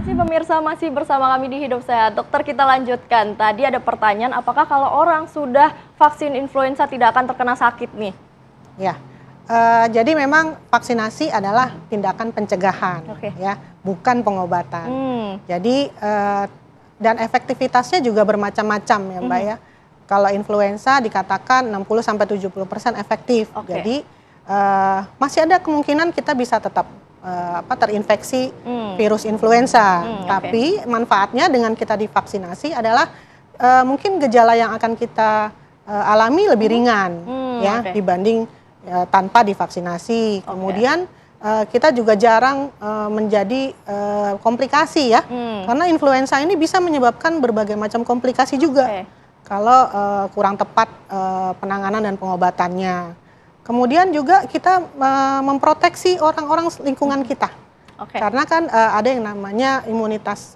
kasih pemirsa, masih bersama kami di Hidup Sehat. Dokter, kita lanjutkan. Tadi ada pertanyaan, apakah kalau orang sudah vaksin influenza tidak akan terkena sakit nih? Ya, jadi memang vaksinasi adalah tindakan pencegahan, ya, bukan pengobatan. Jadi dan efektivitasnya juga bermacam-macam ya Mbak ya. Kalau influenza dikatakan 60-70% efektif. Jadi masih ada kemungkinan kita bisa tetap terinfeksi virus influenza. Tapi manfaatnya dengan kita divaksinasi adalah mungkin gejala yang akan kita alami lebih ringan ya dibanding tanpa divaksinasi. Kemudian kita juga jarang menjadi komplikasi ya. Karena influenza ini bisa menyebabkan berbagai macam komplikasi juga. Kalau kurang tepat penanganan dan pengobatannya. Kemudian juga kita memproteksi orang-orang lingkungan kita, karena kan ada yang namanya imunitas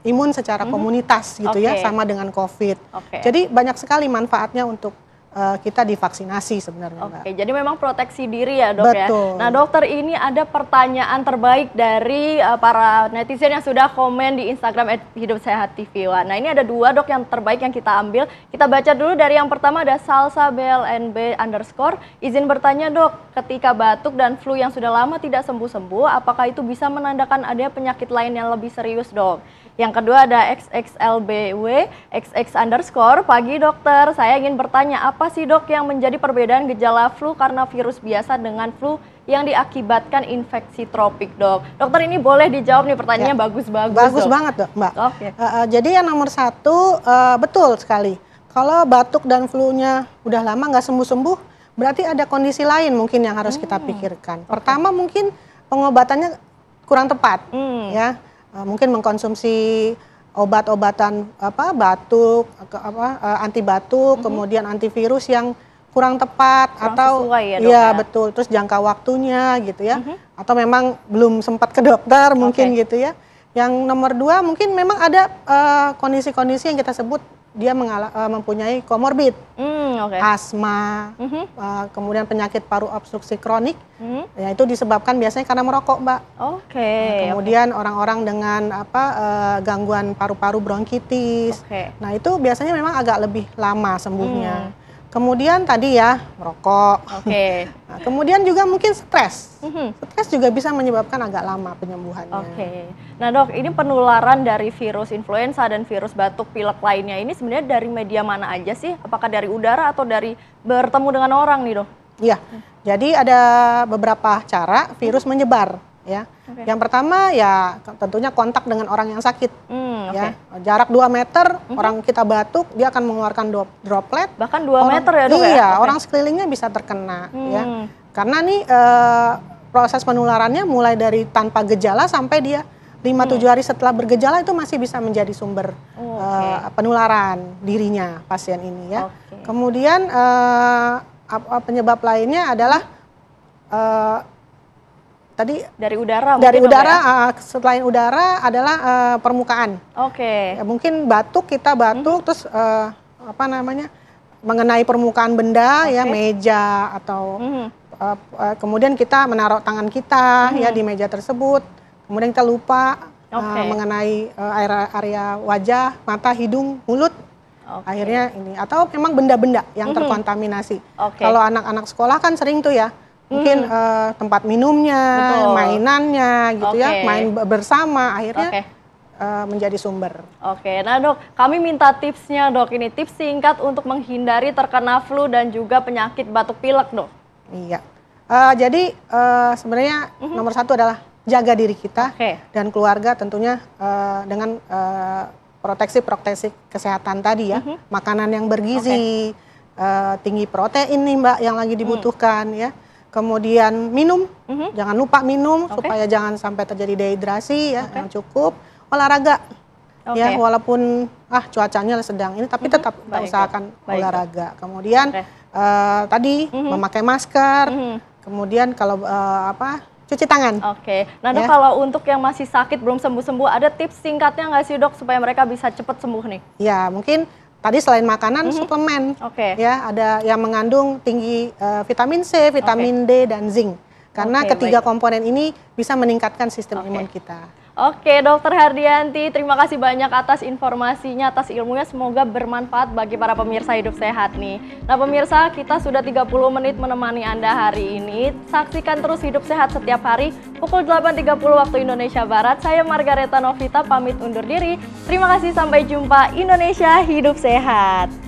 imun secara komunitas gitu ya, sama dengan COVID. Jadi banyak sekali manfaatnya untuk kita divaksinasi sebenarnya. Jadi memang proteksi diri ya dok. Betul. Ya. Nah dokter, ini ada pertanyaan terbaik dari para netizen yang sudah komen di Instagram @hidupsehat.tv. Nah ini ada dua dok yang terbaik yang kita ambil. Kita baca dulu dari yang pertama, ada Salsa BLNB_. Izin bertanya dok, ketika batuk dan flu yang sudah lama tidak sembuh-sembuh, apakah itu bisa menandakan adanya penyakit lain yang lebih serius dok? Yang kedua ada XXLBW XX_. Pagi dokter, saya ingin bertanya, apa sih dok yang menjadi perbedaan gejala flu karena virus biasa dengan flu yang diakibatkan infeksi tropik dok? Dokter, ini boleh dijawab nih, pertanyaannya bagus-bagus. Bagus banget dok Mbak. Jadi yang nomor satu, betul sekali. Kalau batuk dan flu-nya udah lama nggak sembuh-sembuh, berarti ada kondisi lain mungkin yang harus kita pikirkan. Pertama mungkin pengobatannya kurang tepat ya. Mungkin mengkonsumsi obat-obatan batuk, anti batuk, kemudian antivirus yang kurang tepat, atau sesuai ya, betul, terus jangka waktunya gitu ya, atau memang belum sempat ke dokter mungkin gitu ya. Yang nomor dua mungkin memang ada kondisi-kondisi yang kita sebut dia mempunyai komorbid, asma, kemudian penyakit paru obstruksi kronik, ya itu disebabkan biasanya karena merokok Mbak. Kemudian orang-orang dengan gangguan paru-paru bronkitis, nah itu biasanya memang agak lebih lama sembuhnya. Kemudian tadi ya merokok, nah, kemudian juga mungkin stres, stres juga bisa menyebabkan agak lama penyembuhannya. Nah dok, ini penularan dari virus influenza dan virus batuk pilek lainnya ini sebenarnya dari media mana aja sih? Apakah dari udara atau dari bertemu dengan orang nih dok? Iya, jadi ada beberapa cara virus menyebar ya. Yang pertama ya tentunya kontak dengan orang yang sakit. Ya, jarak 2 meter, orang kita batuk, dia akan mengeluarkan droplet. Bahkan 2 meter ya dok? Iya, orang sekelilingnya bisa terkena ya. Karena nih proses penularannya mulai dari tanpa gejala sampai dia 5-7 hari setelah bergejala itu masih bisa menjadi sumber penularan dirinya pasien ini ya. Kemudian penyebab lainnya adalah tadi dari udara. Selain udara adalah permukaan. Ya, mungkin kita batuk terus mengenai permukaan benda ya, meja atau kemudian kita menaruh tangan kita ya di meja tersebut, kemudian kita lupa mengenai area wajah, mata, hidung, mulut. Akhirnya ini, atau memang benda-benda yang terkontaminasi. Kalau anak-anak sekolah kan sering tuh ya, mungkin tempat minumnya, mainannya gitu ya, main bersama, akhirnya menjadi sumber. Nah dok, kami minta tipsnya dok, ini tips singkat untuk menghindari terkena flu dan juga penyakit batuk pilek dok. Iya, jadi sebenarnya nomor satu adalah jaga diri kita dan keluarga tentunya dengan proteksi kesehatan tadi ya, makanan yang bergizi, tinggi protein nih Mbak yang lagi dibutuhkan ya. Kemudian minum, jangan lupa minum supaya jangan sampai terjadi dehidrasi ya, yang cukup. Olahraga, ya walaupun cuacanya sedang ini, tapi tetap kita usahakan olahraga. Kemudian tadi memakai masker, kemudian kalau cuci tangan. Nah dok, kalau untuk yang masih sakit belum sembuh-sembuh, ada tips singkatnya nggak sih dok supaya mereka bisa cepat sembuh nih? Ya mungkin tadi selain makanan, suplemen, ya ada yang mengandung tinggi vitamin C, vitamin D dan zinc. Karena ketiga komponen ini bisa meningkatkan sistem imun kita. Oke, Dokter Hardianti, terima kasih banyak atas informasinya, atas ilmunya. Semoga bermanfaat bagi para pemirsa Hidup Sehat nih. Nah pemirsa, kita sudah 30 menit menemani Anda hari ini. Saksikan terus Hidup Sehat setiap hari pukul 8.30 waktu Indonesia Barat. Saya Margareta Novita pamit undur diri. Terima kasih, sampai jumpa. Indonesia Hidup Sehat.